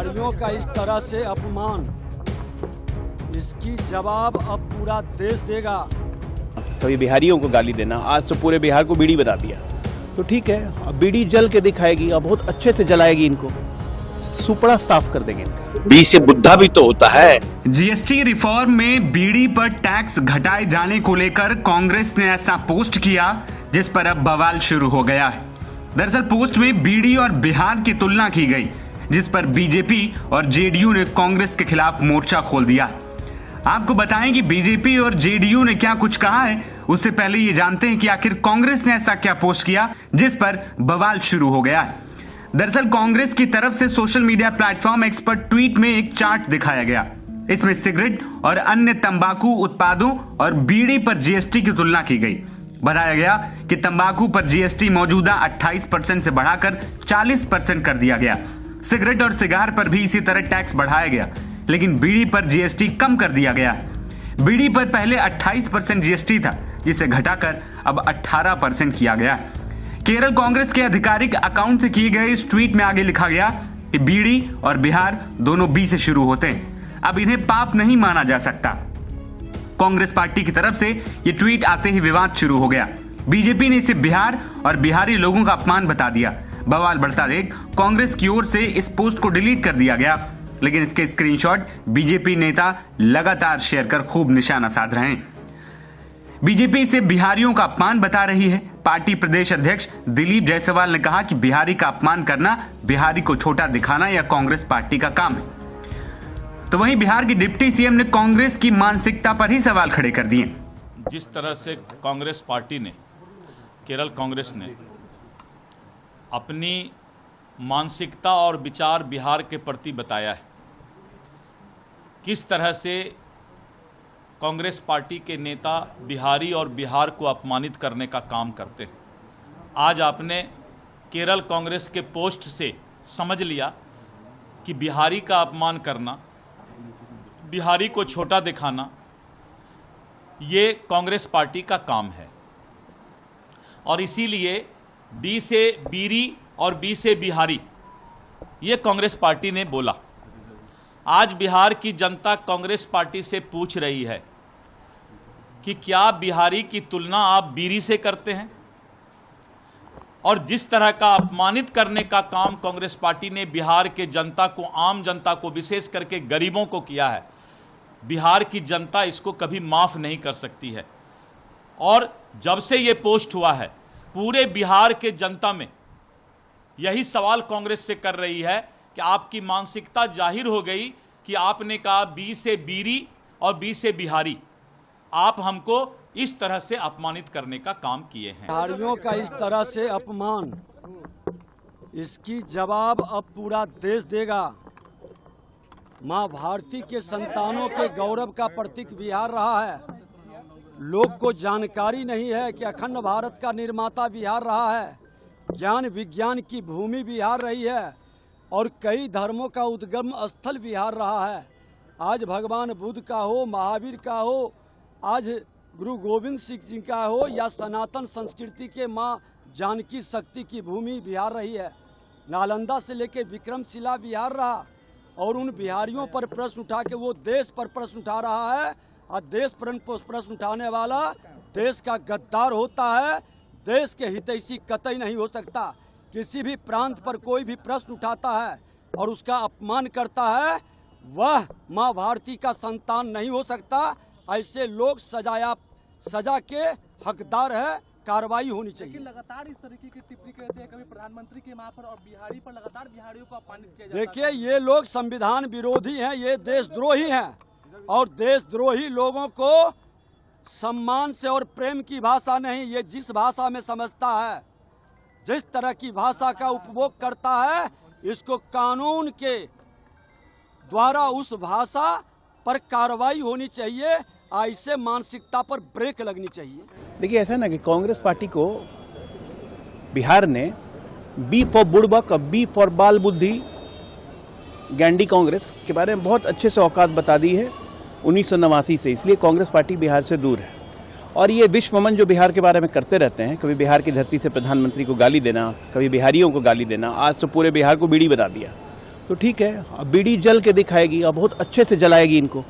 बिहारियों का इस तरह से अपमान, इसकी जवाब अब पूरा देश देगा। कभी बिहारियों को गाली देना, आज तो पूरे बिहार को बीड़ी बता दिया। तो ठीक है, अब बीड़ी जल के दिखाएगी, अब बहुत अच्छे से जलाएगी, इनको सुपड़ा साफ कर देंगे इनका। बी से बुद्धा भी तो होता है। जीएसटी रिफॉर्म में बीड़ी पर टैक्स घटाए जाने को लेकर कांग्रेस ने ऐसा पोस्ट किया जिस पर अब बवाल शुरू हो गया है। दरअसल पोस्ट में बीड़ी और बिहार की तुलना की गई, जिस पर बीजेपी और जेडीयू ने कांग्रेस के खिलाफ मोर्चा खोल दिया। आपको बताएं कि बीजेपी और जेडीयू ने क्या कुछ कहा है, उससे पहले ये जानते हैं कि आखिर कांग्रेस ने ऐसा क्या पोस्ट किया जिस पर बवाल शुरू हो गया है। दरअसल कांग्रेस की तरफ से सोशल मीडिया प्लेटफॉर्म एक्स पर ट्वीट में एक चार्ट दिखाया गया। इसमें सिगरेट और अन्य तंबाकू उत्पादों और बीड़ी पर जीएसटी की तुलना की गई। बताया गया कि तंबाकू पर जीएसटी मौजूदा 28% से बढ़ाकर 40% कर दिया गया। सिगरेट और सिगार पर भी इसी तरह टैक्स बढ़ाया गया, लेकिन बीड़ी पर जीएसटी कम कर दिया गया। बीड़ी पर पहले 28% जीएसटी था, जिसे घटाकर अब 18% किया गया। केरल कांग्रेस के आधिकारिक अकाउंट से किए गए इस ट्वीट में आगे लिखा गया कि बीड़ी और बिहार दोनों बी से शुरू होते हैं, अब इन्हें पाप नहीं माना जा सकता। कांग्रेस पार्टी की तरफ से यह ट्वीट आते ही विवाद शुरू हो गया। बीजेपी ने इसे बिहार और बिहारी लोगों का अपमान बता दिया। बवाल बढ़ता देख कांग्रेस की ओर से इस पोस्ट को डिलीट कर दिया गया, लेकिन इसके स्क्रीनशॉट बीजेपी नेता लगातार शेयर कर खूब निशाना साध रहे हैं। बीजेपी इसे बिहारियों का अपमान बता रही है। पार्टी प्रदेश अध्यक्ष दिलीप जायसवाल ने कहा कि बिहारी का अपमान करना, बिहारी को छोटा दिखाना यह कांग्रेस पार्टी का काम है। तो वहीं बिहार के डिप्टी सीएम ने कांग्रेस की मानसिकता पर ही सवाल खड़े कर दिए। जिस तरह से कांग्रेस पार्टी ने, केरल कांग्रेस ने अपनी मानसिकता और विचार बिहार के प्रति बताया है, किस तरह से कांग्रेस पार्टी के नेता बिहारी और बिहार को अपमानित करने का काम करते हैं। आज आपने केरल कांग्रेस के पोस्ट से समझ लिया कि बिहारी का अपमान करना, बिहारी को छोटा दिखाना, ये कांग्रेस पार्टी का काम है। और इसीलिए बी से बीरी और बी से बिहारी, ये कांग्रेस पार्टी ने बोला। आज बिहार की जनता कांग्रेस पार्टी से पूछ रही है कि क्या बिहारी की तुलना आप बीरी से करते हैं? और जिस तरह का अपमानित करने का काम कांग्रेस पार्टी ने बिहार के जनता को, आम जनता को, विशेष करके गरीबों को किया है, बिहार की जनता इसको कभी माफ नहीं कर सकती है। और जब से ये पोस्ट हुआ है, पूरे बिहार के जनता में यही सवाल कांग्रेस से कर रही है कि आपकी मानसिकता जाहिर हो गई कि आपने कहा बी से बीरी और बी से बिहारी, आप हमको इस तरह से अपमानित करने का काम किए हैं। बिहारियों का इस तरह से अपमान, इसकी जवाब अब पूरा देश देगा। मां भारती के संतानों के गौरव का प्रतीक बिहार रहा है। लोग को जानकारी नहीं है कि अखंड भारत का निर्माता बिहार रहा है, ज्ञान विज्ञान की भूमि बिहार रही है और कई धर्मों का उद्गम स्थल बिहार रहा है। आज भगवान बुद्ध का हो, महावीर का हो, आज गुरु गोविंद सिंह जी का हो, या सनातन संस्कृति के माँ जानकी शक्ति की भूमि बिहार रही है। नालंदा से लेकर विक्रमशिला बिहार रहा। और उन बिहारियों पर प्रश्न उठा के वो देश पर प्रश्न उठा रहा है, और देश पर प्रश्न उठाने वाला देश का गद्दार होता है। देश के हितैषी कतई नहीं हो सकता। किसी भी प्रांत पर कोई भी प्रश्न उठाता है और उसका अपमान करता है, वह माँ भारती का संतान नहीं हो सकता। ऐसे लोग सजा के हकदार है, कार्रवाई होनी चाहिए। लगातार इस तरीके की टिप्पणी करते हैं, कभी प्रधानमंत्री के मां पर और बिहारी पर लगातार बिहारियों को अपमानित किया जाता है। देखिए, ये लोग संविधान विरोधी हैं, ये देशद्रोही हैं, और देशद्रोही लोगों को सम्मान से और प्रेम की भाषा नहीं, ये जिस भाषा में समझता है, जिस तरह की भाषा का उपभोग करता है, इसको कानून के द्वारा उस भाषा पर कार्रवाई होनी चाहिए। ऐसे मानसिकता पर ब्रेक लगनी चाहिए। देखिए, ऐसा ना कि कांग्रेस पार्टी को बिहार ने बी फॉर बुड़बक और बी फॉर बाल बुद्धि गैंडी कांग्रेस के बारे में बहुत अच्छे से औकात बता दी है 1989 से। इसलिए कांग्रेस पार्टी बिहार से दूर है। और ये विश्वमन जो बिहार के बारे में करते रहते हैं, कभी बिहार की धरती से प्रधानमंत्री को गाली देना, कभी बिहारियों को गाली देना, आज तो पूरे बिहार को बीड़ी बता दिया। तो ठीक है, अब बीड़ी जल के दिखाएगी और बहुत अच्छे से जलाएगी, इनको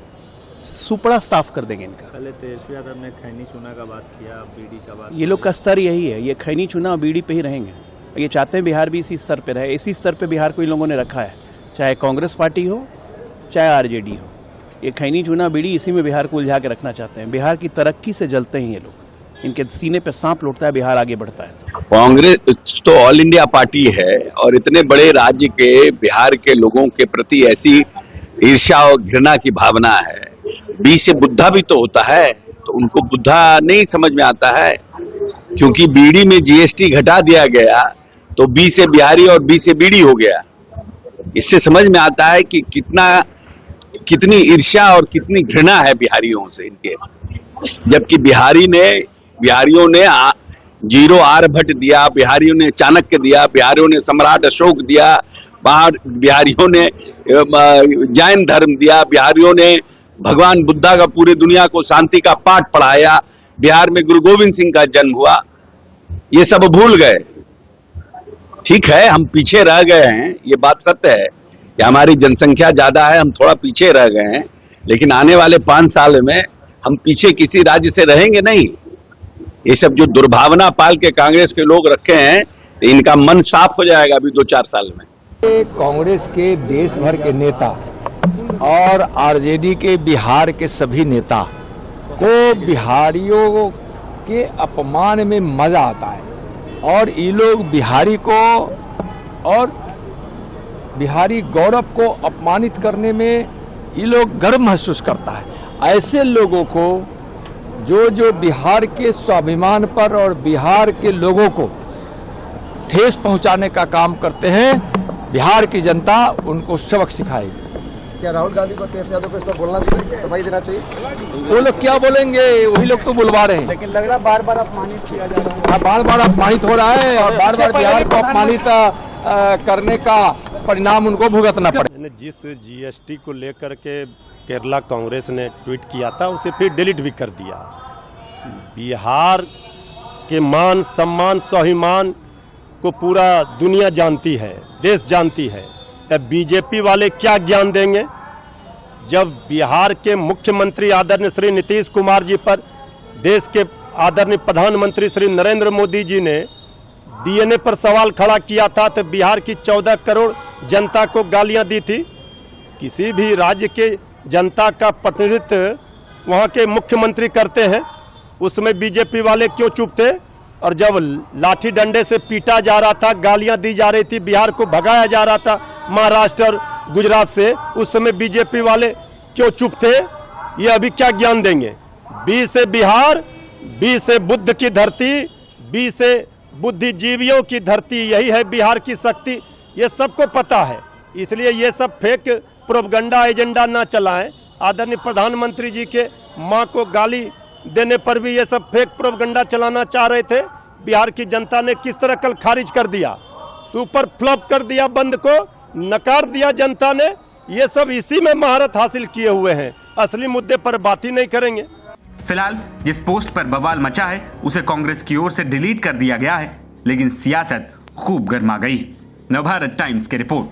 सुपड़ा साफ कर देंगे इनका। पहले तेजस्वी यादव ने खैनी चूना का बात किया, बीड़ी का बात। ये लोग का स्तर यही है, ये खैनी चूना और बीड़ी पे ही रहेंगे। ये चाहते हैं बिहार भी इसी स्तर पे रहे, इसी स्तर पे बिहार को इन लोगों ने रखा है, चाहे कांग्रेस पार्टी हो चाहे आरजेडी हो। ये खैनी चूना बीड़ी इसी में बिहार को उलझा के रखना चाहते हैं। बिहार की तरक्की से जलते हैं ये लोग, इनके सीने पे सांप लौटता है, बिहार आगे बढ़ता है। कांग्रेस तो ऑल इंडिया पार्टी है और इतने बड़े राज्य के बिहार के लोगों के प्रति ऐसी ईर्ष्या और घृणा की भावना है। बी से बुद्धा भी तो होता है, तो उनको बुद्धा नहीं समझ में आता है, क्योंकि बीड़ी में जीएसटी घटा दिया गया तो बी से बिहारी और बी से बीड़ी हो गया। इससे समझ में आता है कि कितनी ईर्ष्या और कितनी घृणा है बिहारियों से इनके। जबकि बिहारियों ने जीरो आर्यभट्ट दिया, बिहारियों ने चाणक्य दिया, बिहारियों ने सम्राट अशोक दिया, बिहारियों ने जैन धर्म दिया, बिहारियों ने भगवान बुद्धा का पूरे दुनिया को शांति का पाठ पढ़ाया, बिहार में गुरु गोविंद सिंह का जन्म हुआ। ये सब भूल गए। ठीक है, हम पीछे रह गए हैं, ये बात सत्य है कि हमारी जनसंख्या ज्यादा है, हम थोड़ा पीछे रह गए हैं, लेकिन आने वाले 5 साल में हम पीछे किसी राज्य से रहेंगे नहीं। ये सब जो दुर्भावना पाल के कांग्रेस के लोग रखे हैं, इनका मन साफ हो जाएगा अभी 2-4 साल में। कांग्रेस के देश भर के नेता और आरजेडी के बिहार के सभी नेता को बिहारियों के अपमान में मजा आता है, और ये लोग बिहारी को और बिहारी गौरव को अपमानित करने में ये लोग गर्व महसूस करता है। ऐसे लोगों को जो बिहार के स्वाभिमान पर और बिहार के लोगों को ठेस पहुंचाने का काम करते हैं, बिहार की जनता उनको सबक सिखाएगी। क्या राहुल गांधी को तेजस्वी यादव को इस पर बोलना चाहिए, सफाई देना चाहिए? वो लोग क्या बोलेंगे, वही लोग तो बुलवा रहे हैं। लेकिन लग रहा बार बार अपमानित किया जा रहा है। बार बार अपमानित हो रहा है और बार बार बिहार को अपमानित करने का परिणाम उनको भुगतना पड़े। जिस जीएसटी को लेकर के केरला कांग्रेस ने ट्वीट किया था, उसे फिर डिलीट भी कर दिया। बिहार के मान सम्मान स्वाभिमान को पूरा दुनिया जानती है, देश जानती है। बीजेपी वाले क्या ज्ञान देंगे जब बिहार के मुख्यमंत्री आदरणीय श्री नीतीश कुमार जी पर देश के आदरणीय प्रधानमंत्री श्री नरेंद्र मोदी जी ने डीएनए पर सवाल खड़ा किया था, तो बिहार की 14 करोड़ जनता को गालियां दी थी। किसी भी राज्य के जनता का प्रतिनिधित्व वहां के मुख्यमंत्री करते हैं, उसमें बीजेपी वाले क्यों चुप थे? और जब लाठी डंडे से पीटा जा रहा था, गालियां दी जा रही थी, बिहार को भगाया जा रहा था महाराष्ट्र और गुजरात से, उस समय बीजेपी वाले क्यों चुप थे? ये अभी क्या ज्ञान देंगे? बी से बिहार, बी से बुद्ध की धरती, बी से बुद्धिजीवियों की धरती, यही है बिहार की शक्ति। ये सबको पता है, इसलिए ये सब फेक प्रोपगंडा एजेंडा ना चलाएं। आदरणीय प्रधानमंत्री जी के मां को गाली देने पर भी ये सब फेक प्रोपगंडा चलाना चाह रहे थे। बिहार की जनता ने किस तरह कल खारिज कर दिया, सुपर फ्लॉप कर दिया, बंद को नकार दिया जनता ने। ये सब इसी में महारत हासिल किए हुए हैं, असली मुद्दे पर बात ही नहीं करेंगे। फिलहाल जिस पोस्ट पर बवाल मचा है उसे कांग्रेस की ओर से डिलीट कर दिया गया है, लेकिन सियासत खूब गर्मा गई। नवभारत टाइम्स की रिपोर्ट।